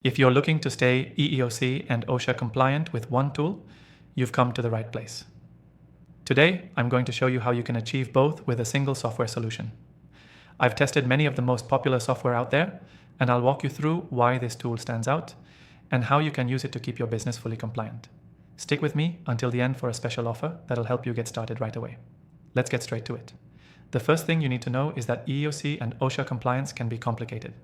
If you're looking to stay EEOC and OSHA compliant with one tool, you've come to the right place. Today, I'm going to show you how you can achieve both with a single software solution. I've tested many of the most popular software out there, and I'll walk you through why this tool stands out and how you can use it to keep your business fully compliant. Stick with me until the end for a special offer that'll help you get started right away. Let's get straight to it. The first thing you need to know is that EEOC and OSHA compliance can be complicated.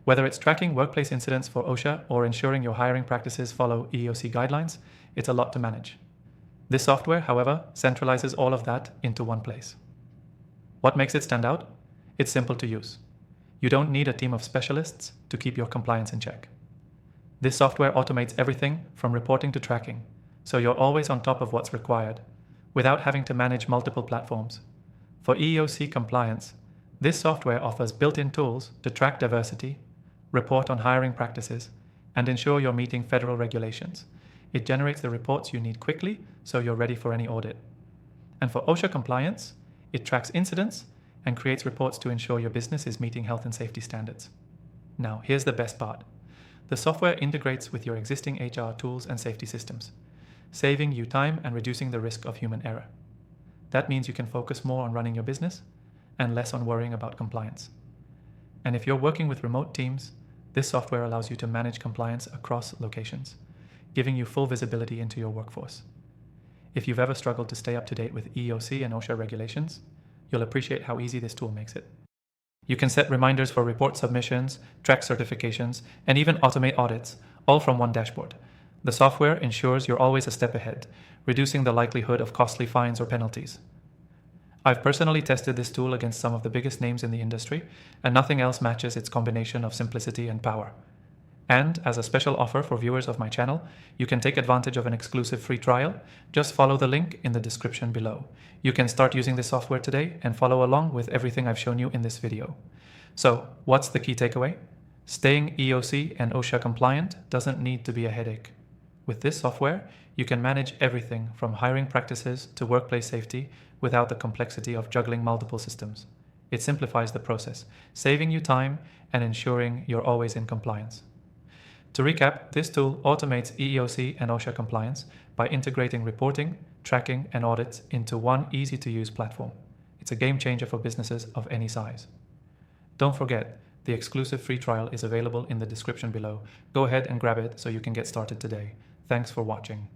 Whether it's tracking workplace incidents for OSHA or ensuring your hiring practices follow EEOC guidelines, it's a lot to manage. This software, however, centralizes all of that into one place. What makes it stand out? It's simple to use. You don't need a team of specialists to keep your compliance in check. This software automates everything from reporting to tracking, so you're always on top of what's required, without having to manage multiple platforms. For EEOC compliance, this software offers built-in tools to track diversity, report on hiring practices, and ensure you're meeting federal regulations. It generates the reports you need quickly, so you're ready for any audit. And for OSHA compliance, it tracks incidents and creates reports to ensure your business is meeting health and safety standards. Now, here's the best part. The software integrates with your existing HR tools and safety systems, saving you time and reducing the risk of human error. That means you can focus more on running your business and less on worrying about compliance. And if you're working with remote teams, this software allows you to manage compliance across locations, giving you full visibility into your workforce. If you've ever struggled to stay up to date with EEOC and OSHA regulations, you'll appreciate how easy this tool makes it. You can set reminders for report submissions, track certifications, and even automate audits, all from one dashboard. The software ensures you're always a step ahead, reducing the likelihood of costly fines or penalties. I've personally tested this tool against some of the biggest names in the industry, and nothing else matches its combination of simplicity and power. And as a special offer for viewers of my channel, you can take advantage of an exclusive free trial. Just follow the link in the description below. You can start using this software today and follow along with everything I've shown you in this video. So, what's the key takeaway? Staying EEOC and OSHA compliant doesn't need to be a headache. With this software, you can manage everything from hiring practices to workplace safety without the complexity of juggling multiple systems. It simplifies the process, saving you time and ensuring you're always in compliance. To recap, this tool automates EEOC and OSHA compliance by integrating reporting, tracking, and audits into one easy-to-use platform. It's a game changer for businesses of any size. Don't forget, the exclusive free trial is available in the description below. Go ahead and grab it so you can get started today. Thanks for watching.